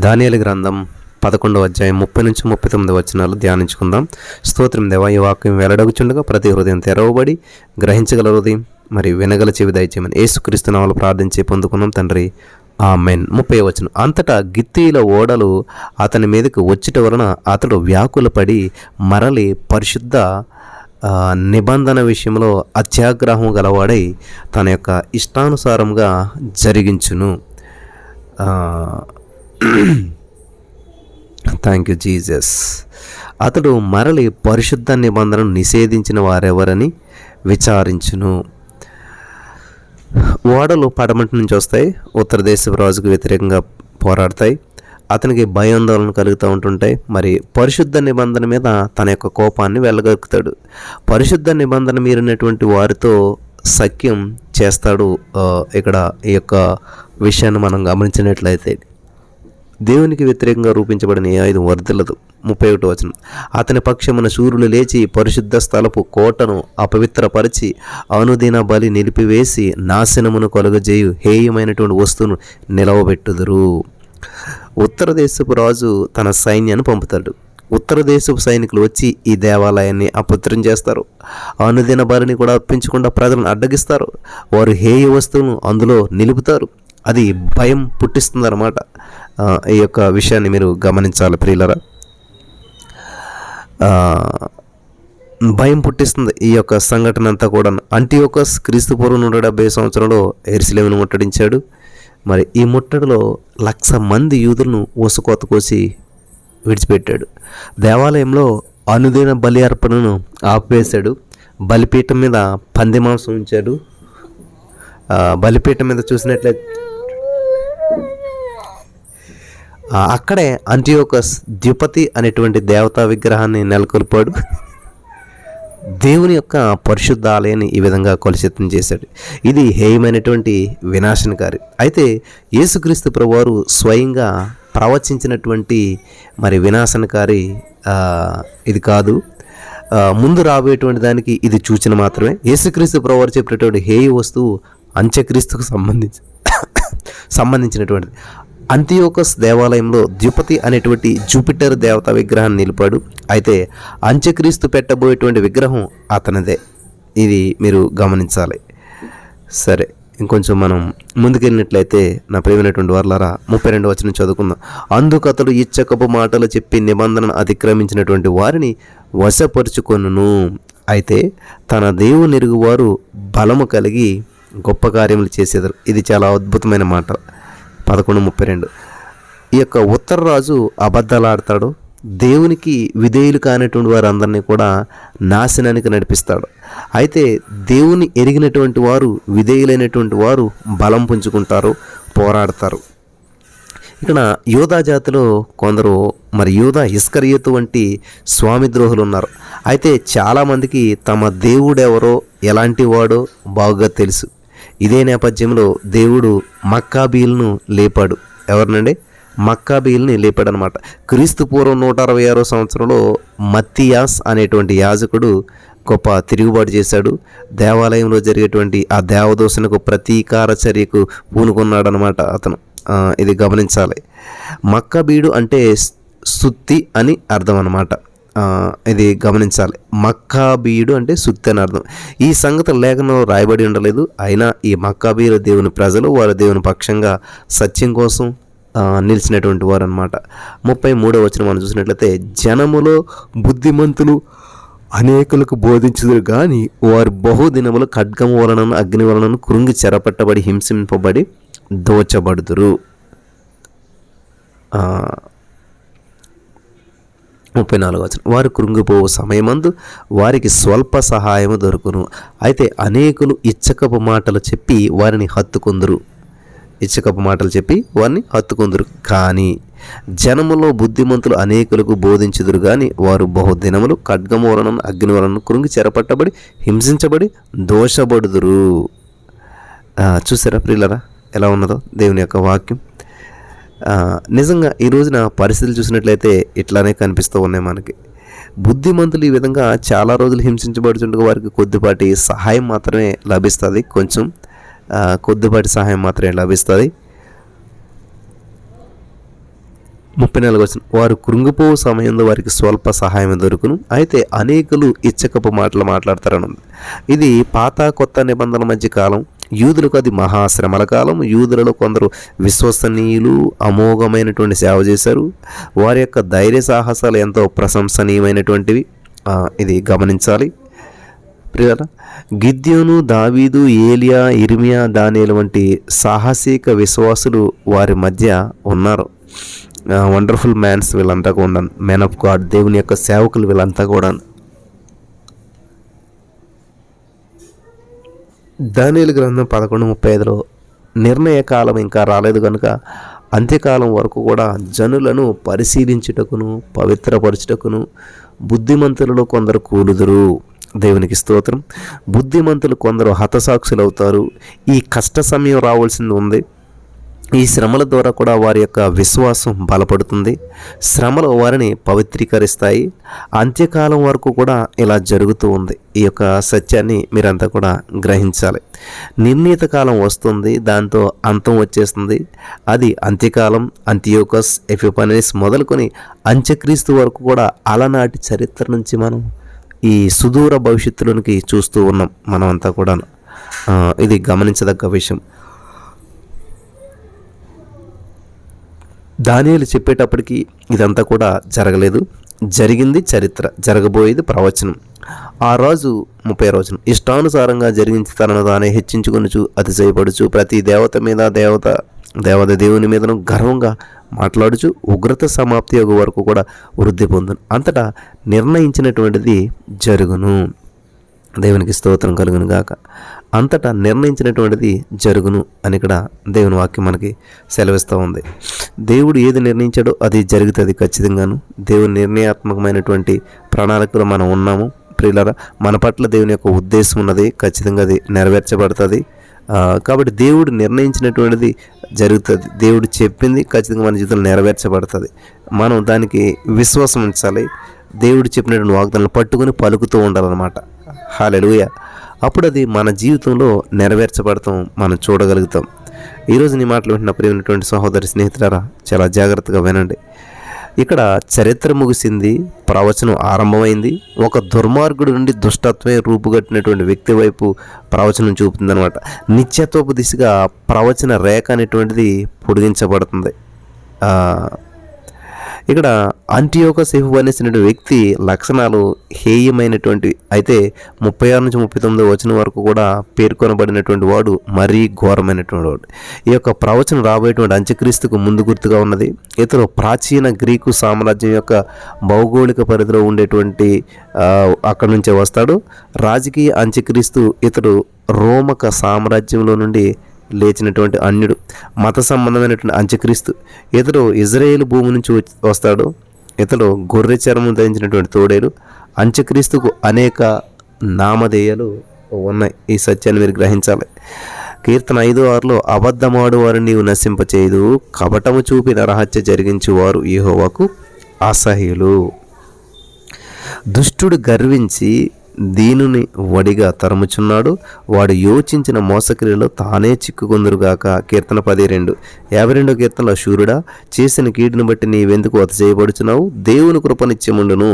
దానియేలు గ్రంథం 11వ అధ్యాయం 30-39 వచనాలు ధ్యానించుకుందాం. స్తోత్రం దేవా, ఈ వాక్యం వెల్లడగుచుండగా ప్రతి హృదయం తెరవబడి గ్రహించగల హృదయం మరి వినగల చెవి దయచేయమని యేసుక్రీస్తు నామములో ప్రార్థించి పొందుకున్నాం తండ్రి, ఆమెన్. 30వ వచనం. అంతటా గిత్తీల ఓడలు అతని మీదకు వచ్చుట వలన అతడు వ్యాకులపడి మరలి పరిశుద్ధ నిబంధన విషయంలో అత్యాగ్రహం గలవాడై తన యొక్క ఇష్టానుసారంగా జరిగించును. Thank you Jesus. అతడు మరలి పరిశుద్ధ నిబంధనను నిషేధించిన వారెవరని విచారించును. ఓడలు పడమటి నుంచి వస్తాయి, ఉత్తర దేశపు రాజుకు వ్యతిరేకంగా పోరాడతాయి. అతనికి భయాందోళన కలుగుతూ ఉంటుంటాయి. మరి పరిశుద్ధ నిబంధన మీద తన యొక్క కోపాన్ని వెళ్ళగలుగుతాడు. పరిశుద్ధ నిబంధన మీరినటువంటి వారితో సఖ్యం చేస్తాడు. ఇక్కడ ఈ యొక్క విషయాన్ని మనం గమనించినట్లయితే దేవునికి వ్యతిరేకంగా రూపించబడిన ఏ ఆయుధం వర్ధిల్లదు. 31వ వచనం. అతని పక్షమున శూరులు లేచి పరిశుద్ధ స్థలపు కోటను అపవిత్రపరిచి అనుదిన బలి నిలిపివేసి నాశనమును కలుగజేయు హేయమైనటువంటి వస్తువును నిలవబెట్టుదురు. ఉత్తర దేశపు రాజు తన సైన్యాన్ని పంపుతాడు. ఉత్తర దేశపు సైనికులు వచ్చి ఈ దేవాలయాన్ని అపవిత్రం చేస్తారు. అనుదిన బలిని కూడా అర్పించకుండా ప్రజలను అడ్డగిస్తారు. వారు హేయ వస్తువులను అందులో నిలుపుతారు. అది భయం పుట్టిస్తుంది అన్నమాట. ఈ యొక్క విషయాన్ని మీరు గమనించాలి ప్రియులరా. భయం పుట్టిస్తుంది ఈ యొక్క సంఘటన అంతా కూడా. అంటియోకస్ క్రీస్తు పూర్వం 170 సంవత్సరంలో యెరూషలేమును ముట్టడించాడు. మరి ఈ ముట్టడిలో 1,00,000 మంది యూదులను ఊసకోత కోసి విడిచిపెట్టాడు. దేవాలయంలో అనుదిన బలి అర్పణను ఆపివేశాడు. బలిపీఠం మీద పంది మాంసం ఉంచాడు. బలిపీఠం మీద చూసినట్లయితే అక్కడే అంటియోకస్ ద్యుపతి అనేటువంటి దేవతా విగ్రహాన్ని నెలకొల్పాడు. దేవుని యొక్క పరిశుద్ధ ఆలయాన్ని ఈ విధంగా కలుషితం చేశాడు. ఇది హేయమైనటువంటి వినాశనకారి. అయితే యేసుక్రీస్తు ప్రభువారు స్వయంగా ప్రవచించినటువంటి మరి వినాశనకారి ఇది కాదు. ముందు రాబోయేటువంటి దానికి ఇది సూచన మాత్రమే. యేసుక్రీస్తు ప్రభువారు చెప్పినటువంటి హేయ వస్తువు అంత్యక్రీస్తుకు సంబంధించినటువంటిది. అంతియోకస్ దేవాలయంలో ద్యుపతి అనేటువంటి జూపిటర్ దేవత విగ్రహాన్ని నిలిపాడు. అయితే అంత్యక్రీస్తు పెట్టబోయేటువంటి విగ్రహం అతనిదే. ఇది మీరు గమనించాలి. సరే, ఇంకొంచెం మనం ముందుకెళ్ళినట్లయితే నా ప్రియమైనటువంటి వారలారా 32వ వచనం చదువుకుందాం. అందుకు అతడు ఇచ్చకపు మాటలు చెప్పి నిబంధనను అతిక్రమించినటువంటి వారిని వశపరుచుకొనును. అయితే తన దేవుని ఎరుగువారు బలము కలిగి గొప్ప కార్యములు చేసేదారు. ఇది చాలా అద్భుతమైన మాట. 11:32. ఈ యొక్క ఉత్తర రాజు అబద్ధాలు ఆడతాడు. దేవునికి విధేయులు కానటువంటి వారందరినీ కూడా నాశనానికి నడిపిస్తాడు. అయితే దేవుని ఎరిగినటువంటి వారు, విధేయులైనటువంటి వారు బలం పుంజుకుంటారు, పోరాడతారు. ఇక్కడ యూదా జాతిలో కొందరు మరి యూదా ఇస్కరియోతు వంటి స్వామి ద్రోహులు ఉన్నారు. అయితే చాలామందికి తమ దేవుడెవరో ఎలాంటి వాడో బాగా తెలుసు. ఇదే నేపథ్యంలో దేవుడు మక్కాబీలను లేపాడు. ఎవరినండి? మక్కాబీల్ని లేపాడు అనమాట. క్రీస్తు పూర్వం 166వ సంవత్సరంలో మత్తియాస్ అనేటువంటి యాజకుడు గొప్ప తిరుగుబాటు చేశాడు. దేవాలయంలో జరిగేటువంటి ఆ దేవదూషణకు ప్రతీకార చర్యకు పూనుకున్నాడు అనమాట అతను. ఇది గమనించాలి. మక్కాబీడు అంటే సుత్తి అని అర్థం అన్నమాట. ఇది గమనించాలి. మక్కాబీయుడు అంటే సుత్తి అని అర్థం. ఈ సంగతి లేఖనంలో రాయబడి ఉండలేదు. అయినా ఈ మక్కాబీయుల దేవుని ప్రజలు వారి దేవుని పక్షంగా సత్యం కోసం నిలిచినటువంటి వారు అనమాట. 33వ వచనం మనం చూసినట్లయితే, జనములో బుద్ధిమంతులు అనేకులకు బోధించుదురు కానీ వారు బహుదినములు ఖడ్గము వలనను అగ్ని వలనను కృంగి చెరపట్టబడి హింసింపబడి దోచబడుదురు. 34వ వచనం. వారు కృంగిపోవు సమయమందు వారికి స్వల్ప సహాయము దొరుకును. అయితే అనేకులు ఇచ్చకపు మాటలు చెప్పి వారిని హత్తుకుందురు. ఇచ్చకపు మాటలు చెప్పి వారిని హత్తుకుందురు. కానీ జనములో బుద్ధిమంతులు అనేకులకు బోధించుదురు కానీ వారు బహుదినములు ఖడ్గము వలన అగ్ని వలన కృంగి చెరపట్టబడి హింసించబడి దోషబడుదురు. చూసారా ప్రియులరా ఎలా ఉన్నదో దేవుని యొక్క వాక్యం. నిజంగా ఈ రోజున పరిస్థితులు చూసినట్లయితే ఇట్లానే కనిపిస్తూ ఉన్నాయి మనకి. బుద్ధిమంతులు ఈ విధంగా చాలా రోజులు హింసించబడుతుండగా వారికి కొద్దిపాటి సహాయం మాత్రమే లభిస్తుంది. కొద్దిపాటి సహాయం మాత్రమే లభిస్తుంది. 34 వారు కృంగిపోవు సమయంలో వారికి స్వల్ప సహాయం దొరుకును, అయితే అనేకులు ఇచ్చకపు మాటలు మాట్లాడతారని ఉంది. ఇది పాత కొత్త నిబంధనల మధ్య కాలం. యూదులకు అది మహాశ్రమల కాలం. యూదులలో కొందరు విశ్వసనీయులు, అమోఘమైనటువంటి సేవ చేశారు. వారి యొక్క ధైర్య సాహసాలు ఎంతో ప్రశంసనీయమైనటువంటివి. ఇది గమనించాలి ప్రియులారా. గిద్యోను, దావీదు, ఏలియా, ఇర్మియా, దానియేలు వంటి సాహసిక విశ్వాసులు వారి మధ్య ఉన్నారు. వండర్ఫుల్ మ్యాన్స్ వీళ్ళంతా కూడా, మెన్ ఆఫ్ గాడ్, దేవుని యొక్క సేవకులు వీళ్ళంతా కూడా. దానియేలు గ్రంథం 11:35 నిర్ణయ కాలం ఇంకా రాలేదు కనుక అంత్యకాలం వరకు కూడా జనులను పరిశీలించుటకును పవిత్రపరచుటకును బుద్ధిమంతులలో కొందరు కూలుదురు. దేవునికి స్తోత్రం. బుద్ధిమంతులు కొందరు హతసాక్షులు అవుతారు. ఈ కష్ట సమయం రావాల్సింది ఉంది. ఈ శ్రమల ద్వారా కూడా వారి యొక్క విశ్వాసం బలపడుతుంది. శ్రమలు వారిని పవిత్రీకరిస్తాయి. అంత్యకాలం వరకు కూడా ఇలా జరుగుతూ ఉంది. ఈ యొక్క సత్యాన్ని మీరంతా కూడా గ్రహించాలి. నిర్ణీత కాలం వస్తుంది, దాంతో అంతం వచ్చేస్తుంది. అది అంత్యకాలం. అంతియోకస్, ఎపిఫనీస్ మొదలుకొని అంత్యక్రీస్తు వరకు కూడా అలనాటి చరిత్ర నుంచి మనం ఈ సుదూర భవిష్యత్తులోనికి చూస్తూ ఉన్నాం మనమంతా కూడా. ఇది గమనించదగ్గ విషయం. దానియేలు చెప్పేటప్పటికి ఇదంతా కూడా జరగలేదు. జరిగింది చరిత్ర, జరగబోయేది ప్రవచనం. ఆ రాజు 30 రోజులు ఇష్టానుసారంగా జరిగించి తనను తానే హెచ్చించుకొనుచు అతిశయపడుచు ప్రతి దేవత మీద దేవుని మీదను గర్వంగా మాట్లాడుచు ఉగ్రత సమాప్తి యోగ వరకు కూడా వృద్ధి పొందును. అంతటా నిర్ణయించినటువంటిది జరుగును. దేవునికి స్తోత్రం కలుగును గాక. అంతటా నిర్ణయించినటువంటిది జరుగును అని ఇక్కడ దేవుని వాక్యం మనకి సెలవిస్తూ ఉంది. దేవుడు ఏది నిర్ణయించాడో అది జరుగుతుంది ఖచ్చితంగాను. దేవుని నిర్ణయాత్మకమైనటువంటి ప్రణాళికలో మనం ఉన్నాము ప్రియులారా. మన పట్ల దేవుని యొక్క ఉద్దేశం ఉన్నది, ఖచ్చితంగా అది నెరవేర్చబడుతుంది. కాబట్టి దేవుడు నిర్ణయించినటువంటిది జరుగుతుంది. దేవుడు చెప్పింది ఖచ్చితంగా మన జీవితంలో నెరవేర్చబడుతుంది. మనం దానికి విశ్వాసం ఉంచాలి. దేవుడు చెప్పినటువంటి వాగ్దానాలను పట్టుకుని పలుకుతూ ఉండాలన్నమాట. హల్లెలూయా. అప్పుడు అది మన జీవితంలో నెరవేర్చబడతాం, మనం చూడగలుగుతాం. ఈరోజు నీ మాటలు వింటున్న ప్రియమైనటువంటి సహోదరి స్నేహితులారా, చాలా జాగ్రత్తగా వినండి. ఇక్కడ చరిత్ర ముగిసింది, ప్రవచనం ఆరంభమైంది. ఒక దుర్మార్గుడు నుండి దుష్టత్వమే రూపుగట్టినటువంటి వ్యక్తి వైపు ప్రవచనం చూపుతుందన్నమాట. నిత్యత్వపు దిశగా ప్రవచన రేఖ అనేటువంటిది పొడిగించబడుతుంది. ఇక్కడ అంటియోకస్ ఎపిఫనీస్ అనే వ్యక్తి లక్షణాలు హేయమైనటువంటి, అయితే 36 నుంచి 39 వచనం వరకు కూడా పేర్కొనబడినటువంటి వాడు మరీ ఘోరమైనటువంటి వాడు. ఈ యొక్క ప్రవచనం రాబోయేటువంటి అంత్యక్రీస్తుకు ముందు గుర్తుగా ఉన్నది. ఇతడు ప్రాచీన గ్రీకు సామ్రాజ్యం యొక్క భౌగోళిక పరిధిలో ఉండేటువంటి అక్కడి నుంచే వస్తాడు. రాజకీయ అంత్యక్రీస్తు ఇతడు రోమక సామ్రాజ్యంలో నుండి లేచినటువంటి అన్యుడు. మత సంబంధమైనటువంటి అంత్యక్రీస్తు ఇతడు ఇజ్రాయేల్ భూమి నుంచి వస్తాడు. ఇతడు గొర్రె చర్మం ధరించినటువంటి తోడేలు. అంత్యక్రీస్తుకు అనేక నామధేయాలు ఉన్నాయి. ఈ సత్యాన్ని మీరు గ్రహించాలి. కీర్తన 5:6 అబద్ధమాడు వారిని నీవు నశింపచేయదు, కపటము చూపి నరహత్య జరిగించువారు యెహోవాకు అసహ్యులు. దుష్టుడు గర్వించి దీనుని వడిగా తరుముచున్నాడు, వాడు యోచించిన మోసక్రియలో తానే చిక్కుకుందురుగాక. కీర్తన 10:2. 52 కీర్తనలో శూరుడా, చేసిన కీడును బట్టి నీవెందుకు చేయబడుచున్నావు, దేవుని కృపనిత్యముండును.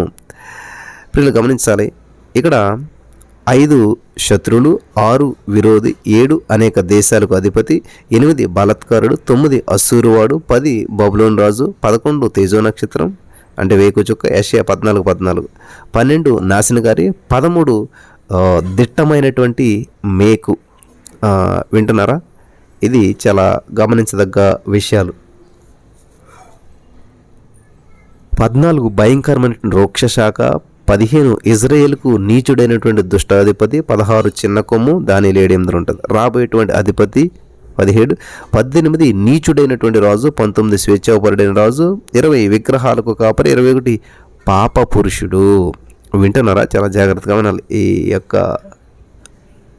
ప్రియులు గమనించాలి. ఇక్కడ 5 శత్రువులు, 6 విరోధి, 7 అనేక దేశాలకు అధిపతి, 8 బలత్కారుడు, 9 అస్సూరువాడు, 10 బబులోను రాజు, 11 తేజో నక్షత్రం అంటే వేకు చుక్క, యెషయా 14:14, 12 నాశనకారి, 13 దిట్టమైనటువంటి మేకు. వింటున్నారా? ఇది చాలా గమనించదగ్గ విషయాలు. 14 భయంకరమైనటువంటి రోక్షశాఖ, 15 ఇజ్రాయేల్కు నీచుడైనటువంటి దుష్టాధిపతి, 16 చిన్న కొమ్ము, దానియేలు 7:8 ఉంటుంది. రాబోయేటువంటి అధిపతి 17, 18 నీచుడైనటువంటి రాజు, 19 స్వేచ్ఛాపరుడైన రాజు, 20 విగ్రహాలకు కాపరి, 21 పాప పురుషుడు. వింటున్నారా? చాలా జాగ్రత్తగా వినాలి. ఈ యొక్క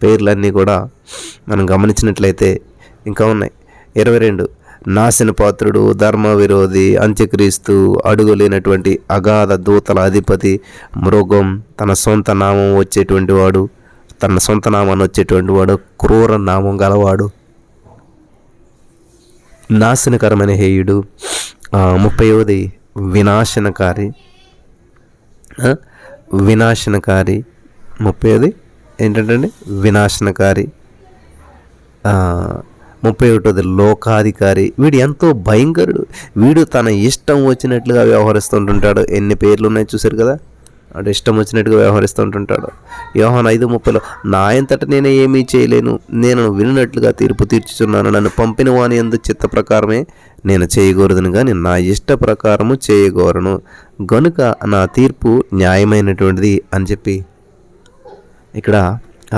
పేర్లన్నీ కూడా మనం గమనించినట్లయితే ఇంకా ఉన్నాయి. 22 నాశన పాత్రుడు, ధర్మ విరోధి, అంత్యక్రీస్తు, అడుగులేనటువంటి అగాధ దూతల అధిపతి, మృగం, తన సొంత నామం వచ్చేటువంటి వాడు, తన సొంత నామాన్ని వచ్చేటువంటి వాడు, క్రూర నామం గలవాడు, నాశనకరమైన హేయుడు, 30వది వినాశనకారి. వినాశనకారి 30వది ఏంటంటే వినాశనకారి. 31వది లోకాధికారి. వీడు ఎంతో భయంకరుడు. వీడు తన ఇష్టం వచ్చినట్లుగా వ్యవహరిస్తుంటుంటాడు. ఎన్ని పేర్లు ఉన్నాయి చూసారు కదా, అంటే ఇష్టం వచ్చినట్టుగా వ్యవహరిస్తుంటుంటాడు. యోహాను 5:30లో నా అంతట నేనే ఏమీ చేయలేను, నేను వినున్నట్లుగా తీర్పు తీర్చుచున్నాను, నన్ను పంపిన వాని యందు చిత్త ప్రకారమే నేను చేయకూడదును కానీ నా ఇష్ట ప్రకారము చేయగోరను, గనుక నా తీర్పు న్యాయమైనటువంటిది అని చెప్పి ఇక్కడ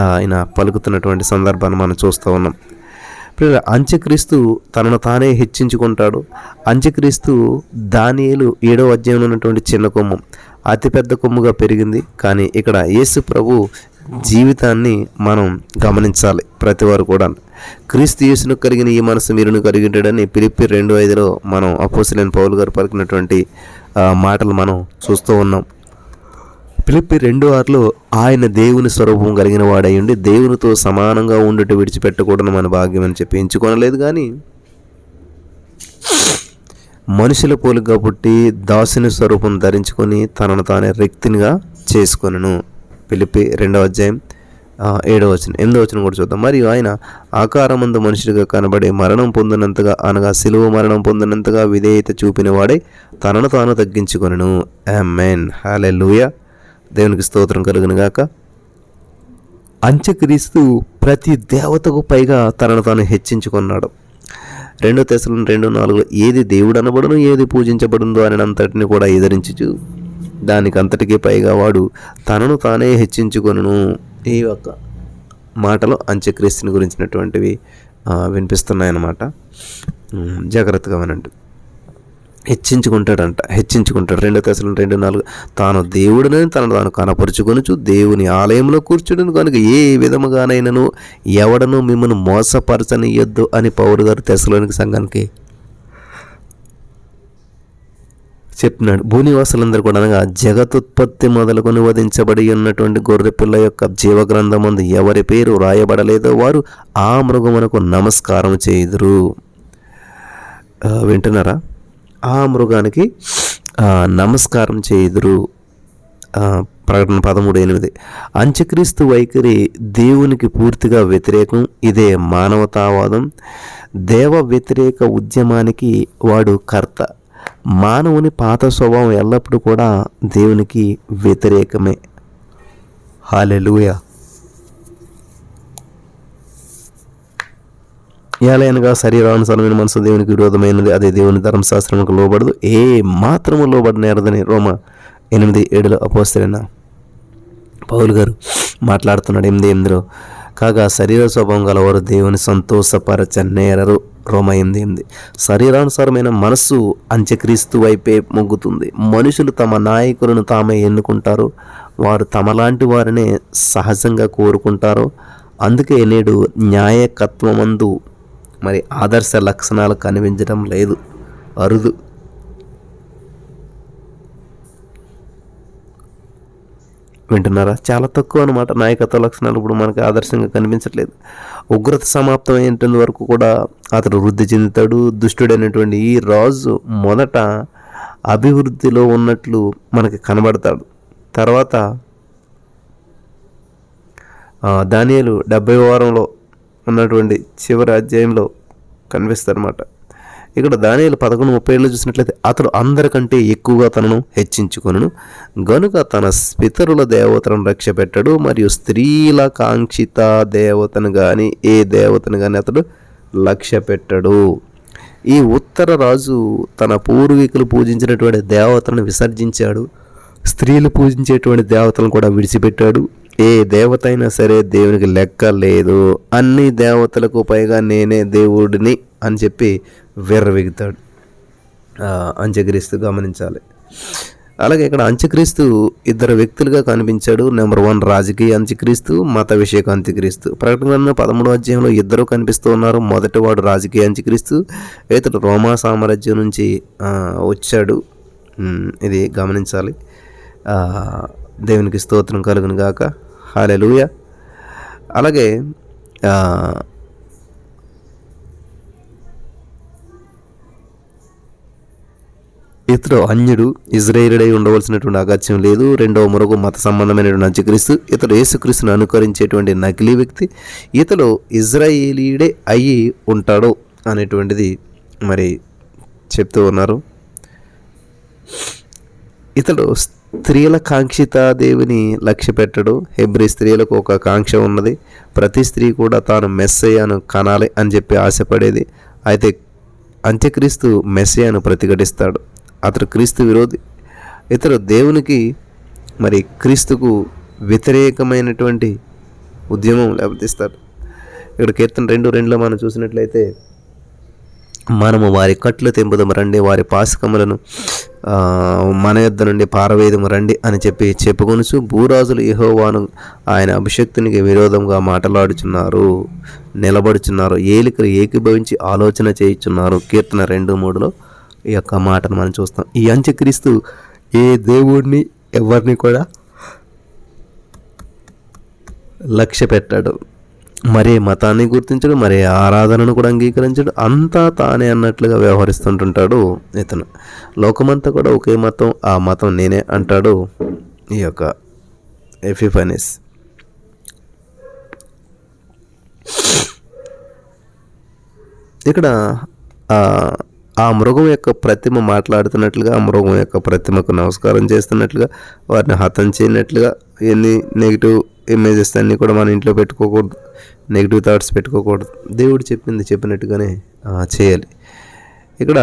ఆయన పలుకుతున్నటువంటి సందర్భాన్ని మనం చూస్తూ ఉన్నాం. అంత్యక్రీస్తు తనను తానే హెచ్చించుకుంటాడు. అంత్యక్రీస్తు దానియేలు 7వ అధ్యాయంలో ఉన్నటువంటి చిన్న కొమ్ము అతిపెద్ద కొమ్ముగా పెరిగింది. కానీ ఇక్కడ యేసు ప్రభు జీవితాన్ని మనం గమనించాలి ప్రతి వారు కూడా. క్రీస్తు యేసును కలిగిన ఈ మనసు మీరును కలిగి ఉంటాడని ఫిలిప్పీ 2:5లో మనం అపోస్తలుడైన పౌలు గారు పలికినటువంటి మాటలు మనం చూస్తూ ఉన్నాం. ఫిలిప్పీ 2:6లో ఆయన దేవుని స్వరూపం కలిగిన వాడయ్యుండి దేవునితో సమానంగా ఉండుట విడిచిపెట్టకూడదు మన భాగ్యం అని చెప్పి ఎంచుకోనలేదు, కానీ మనుషుల పోలికగా పుట్టి దాసుని స్వరూపం ధరించుకొని తనను తానే రిక్తినిగా చేసుకొనెను. ఫిలిప్పీ 2వ అధ్యాయం 7వ వచనం 8వ వచనం కూడా చూద్దాం. మరియు ఆయన ఆకారమందు మనుషుడిగా కనబడి మరణం పొందినంతగా, అనగా సిలువ మరణం పొందినంతగా విధేయత చూపిన వాడే తనను తాను తగ్గించుకొనెను. ఆమేన్, హల్లెలూయా. దేవునికి స్తోత్రం కలుగును గాక. అంత్యక్రీస్తు ప్రతి దేవతకు పైగా తనను తాను హెచ్చించుకున్నాడు. 2 తెస్సలోనికీయులు 2:4 ఏది దేవుడు అనబడును, ఏది పూజించబడుందో అని అంతటిని కూడా ఎదిరించుచు దానికి అంతటికీ పైగా వాడు తనను తానే హెచ్చించుకొనును. ఈ యొక్క మాటలు అంత్యక్రీస్తుని గురించినటువంటివి వినిపిస్తున్నాయన్నమాట. జాగ్రత్తగా వినండి. హెచ్చించుకుంటాడు. 2 తెస్సలోనికీయులు 2:4 తాను దేవుడిని తనను తాను కనపరుచుకొనుచు దేవుని ఆలయంలో కూర్చుండును కనుక ఏ విధముగానైనను ఎవడను మిమ్మల్ని మోసపరచనియొద్దు అని పౌలు గారు తెస్సలోనికీ సంఘానికి చెప్తున్నాడు. భూనివాసులందరూ కూడా అనగా జగతుత్పత్తి మొదలుకొని వధించబడి ఉన్నటువంటి గొర్రెపిల్ల యొక్క జీవగ్రంథమందు ఎవరి పేరు రాయబడలేదో వారు ఆ మృగమునకు నమస్కారం చేయుదురు. వింటున్నారా? ఆ మృగానికి నమస్కారం చేయుదురు. ప్రకటన 13:8 అంత్యక్రీస్తు వైఖరి దేవునికి పూర్తిగా వ్యతిరేకం. ఇదే మానవతావాదం. దేవ వ్యతిరేక ఉద్యమానికి వాడు కర్త. మానవుని పాత స్వభావం ఎల్లప్పుడూ కూడా దేవునికి వ్యతిరేకమే. హల్లెలూయా. ఏలయనగా శరీరానుసారమైన మనసు దేవునికి విరోధమైనది, అదే దేవుని ధర్మశాస్త్రములకు లోబడదు, ఏ మాత్రము లోబడనేరదని రోమా 8:7లో అపోస్తలుడైన పౌలు గారు మాట్లాడుతున్నాడు. 8:8లో కాగా శరీర స్వభావం గలవారు దేవుని సంతోషపరచనేరరు. రోమా 8:8 శరీరానుసారమైన మనస్సు అంత్యక్రీస్తు వైపే మొగ్గుతుంది. మనుషులు తమ నాయకులను తామే ఎన్నుకుంటారు. వారు తమలాంటి వారినే సహజంగా కోరుకుంటారు. అందుకే నేడు న్యాయకత్వమందు మరి ఆదర్శ లక్షణాలు కనిపించడం లేదు, అరుదు. వింటున్నారా? చాలా తక్కువ అనమాట నాయకత్వ లక్షణాలు ఇప్పుడు మనకి ఆదర్శంగా కనిపించట్లేదు. ఉగ్రత సమాప్తం అయ్యేంత వరకు కూడా అతడు వృద్ధి చెందుతాడు. దుష్టుడైనటువంటి ఈ రాజు మొదట అభివృద్ధిలో ఉన్నట్లు మనకి కనబడతాడు. తర్వాత దానియేలు 70వ వారంలో ఉన్నటువంటి చివరి అధ్యాయంలో కనిపిస్తారన్నమాట. ఇక్కడ దానియేలు 11:37 చూసినట్లయితే అతడు అందరికంటే ఎక్కువగా తనను హెచ్చించుకొనును గనుక తన పితరుల దేవతలను రక్షపెట్టడు, మరియు స్త్రీల కాంక్షిత దేవతను కానీ ఏ దేవతను కానీ అతడు లక్ష్య పెట్టడు. ఈ ఉత్తర రాజు తన పూర్వీకులు పూజించినటువంటి దేవతలను విసర్జించాడు. స్త్రీలు పూజించేటువంటి దేవతలను కూడా విడిచిపెట్టాడు. ఏ దేవత అయినా సరే దేవునికి లెక్క లేదు, అన్ని దేవతలకు పైగా నేనే దేవుడిని అని చెప్పి విర్రవీగుతాడు అంత్యక్రీస్తు. గమనించాలి. అలాగే ఇక్కడ అంత్యక్రీస్తు ఇద్దరు వ్యక్తులుగా కనిపించాడు. నెంబర్ 1 రాజకీయ అంత్యక్రీస్తు, మత విషయక అంత్యక్రీస్తు. ప్రకటన 13వ అధ్యాయంలో ఇద్దరు కనిపిస్తూ ఉన్నారు. మొదటివాడు రాజకీయ అంత్యక్రీస్తు, ఇతడు రోమా సామ్రాజ్యం నుంచి వచ్చాడు. ఇది గమనించాలి. దేవునికి స్తోత్రం కలుగును గాక. హల్లెలూయా. అలాగే ఇతడు అన్యుడు, ఇజ్రాయేలుడై ఉండవలసినటువంటి అగత్యం లేదు. రెండవ మరొక మత సంబంధమైనటువంటి అంత్యక్రీస్తు. ఇతడు యేసుక్రీస్తును అనుకరించేటువంటి నకిలీ వ్యక్తి. ఇతడు ఇజ్రాయేలీయుడే అయ్యి ఉంటాడు అనేటువంటిది మరి చెప్తూ ఉన్నారు. ఇతడు స్త్రీల కాంక్షిత దేవుని లక్ష్య పెట్టడు. హెబ్రీ స్త్రీలకు ఒక కాంక్ష ఉన్నది. ప్రతి స్త్రీ కూడా తాను మెస్సయ్యను కనాలి అని చెప్పి ఆశపడేది. అయితే అంత్యక్రీస్తు మెస్సయ్యను ప్రతిఘటిస్తాడు. అతడు క్రీస్తు విరోధి. ఇతడు దేవునికి మరి క్రీస్తుకు వ్యతిరేకమైనటువంటి ఉద్యమం లేవదీస్తాడు. ఇక్కడ కీర్తన 2:2 మనం చూసినట్లయితే, మనము వారి కట్లు తెంపుదము రండి, వారి పాశకములను మన యొద్ద నుండి పారవేయదము రండి అని చెప్పి చెప్పుకొనుచు భూరాజులు యెహోవాను ఆయన అభిషక్తునికి విరోధంగా మాట్లాడుచున్నారు, నిలబడుచున్నారు, ఏలికలు ఏకీభవించి ఆలోచన చేయుచున్నారు. కీర్తన 2:3 ఈ యొక్క మాటను మనం చూస్తాం. ఈ అంత్యక్రీస్తు ఏ దేవుడిని ఎవరిని కూడా లక్ష్య పెట్టాడు. మరే మతాన్ని గుర్తించడు, మరే ఆరాధనను కూడా అంగీకరించడు. అంతా తానే అన్నట్లుగా వ్యవహరిస్తుంటుంటాడు ఇతను. లోకమంతా కూడా ఒకే మతం, ఆ మతం నేనే అంటాడు ఈ యొక్క ఎపిఫనీస్. ఇక్కడ ఆ మృగం యొక్క ప్రతిమ మాట్లాడుతున్నట్లుగా, ఆ మృగం యొక్క ప్రతిమకు నమస్కారం చేస్తున్నట్లుగా, వారిని హతం చేయనట్లుగా, ఎన్ని నెగిటివ్ ఇమేజెస్ అన్నీ కూడా మన ఇంట్లో పెట్టుకోకూడదు, నెగిటివ్ థాట్స్ పెట్టుకోకూడదు. దేవుడు చెప్పినట్టుగానే చేయాలి. ఇక్కడ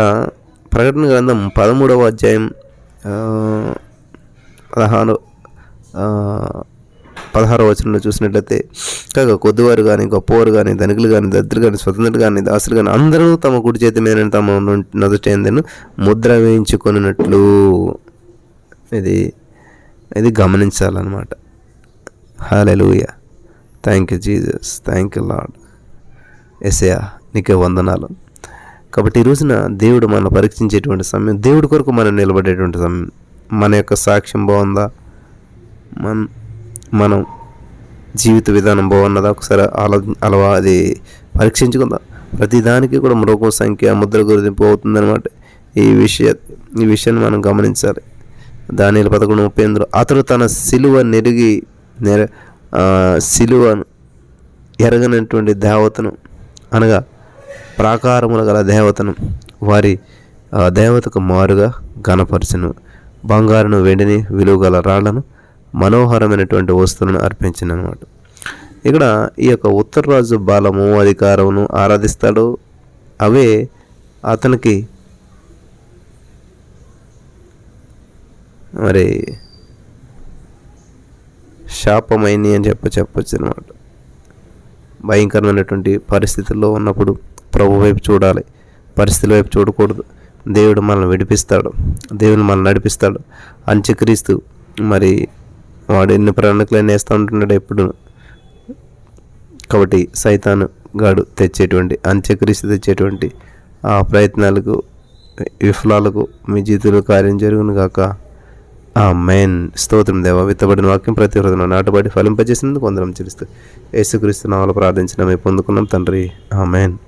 ప్రకటన గ్రంథం 13వ అధ్యాయం 16వ వచనంలో చూసినట్లయితే, కాగా కొద్దివారు కానీ, గొప్పవారు కానీ, ధనికులు కానీ, దరిద్రులు కానీ, స్వతంత్రులు కానీ, దాసులు కానీ అందరూ తమ కుడి చేతి మీద తమ నదుటేందను ముద్ర వేయించుకున్నట్లు. ఇది గమనించాలన్నమాట. Hallelujah. Thank you Jesus, thank you Lord. యేసయ్యా నీకే వందనాలు. కాబట్టి ఈ రోజున దేవుడు మనం పరీక్షించేటువంటి సమయం, దేవుడి కొరకు మనం నిలబడేటువంటి సమయం. మన యొక్క సాక్ష్యం బాగుందా? మనం జీవిత విధానం బాగున్నదా? ఒకసారి అది పరీక్షించుకుందాం. ప్రతిదానికి కూడా మరొక సంఖ్య ముద్ర గురింపు అవుతుందన్నమాట. ఈ విషయాన్ని మనం గమనించాలి. దానియేలు 11:38 అతడు తన సిలువను ఎరగనటువంటి దేవతను, అనగా ప్రాకారములు గల దేవతను, వారి దేవతకు మారుగా ఘనపరచును. బంగారును, వెండిని, విలువ గల రాళ్లను, మనోహరమైనటువంటి వస్తువులను అర్పించిన అనమాట. ఇక్కడ ఈ యొక్క ఉత్తరరాజు బలము, అధికారమును ఆరాధిస్తాడు. అవే అతనికి మరి శాపమైంది అని చెప్పొచ్చు అనమాట. భయంకరమైనటువంటి పరిస్థితుల్లో ఉన్నప్పుడు ప్రభు వైపు చూడాలి, పరిస్థితుల వైపు చూడకూడదు. దేవుడు మనల్ని విడిపిస్తాడు, దేవుడు మనల్ని నడిపిస్తాడు. అంత్యక్రీస్తు మరి వాడు ఎన్ని ప్రణాళికలైనా వేస్తూ ఉంటున్నాడు ఎప్పుడు. కాబట్టి సైతాను గాడు తెచ్చేటువంటి, అంత్యక్రీస్తు తెచ్చేటువంటి ఆ ప్రయత్నాలకు, విఫలాలకు మీ జీవితంలో కార్యం జరుగును గాక. ఆమేన్. స్తోత్రం దేవా. విత్తబడిన వాక్యం ప్రతి హృదయంలో నాటబడి ఫలింపజేసినందుకు వందనం చెల్లిస్తూ యేసుక్రీస్తు నామములో ప్రార్థించిన మేము పొందుకున్నాం తండ్రి. ఆమేన్.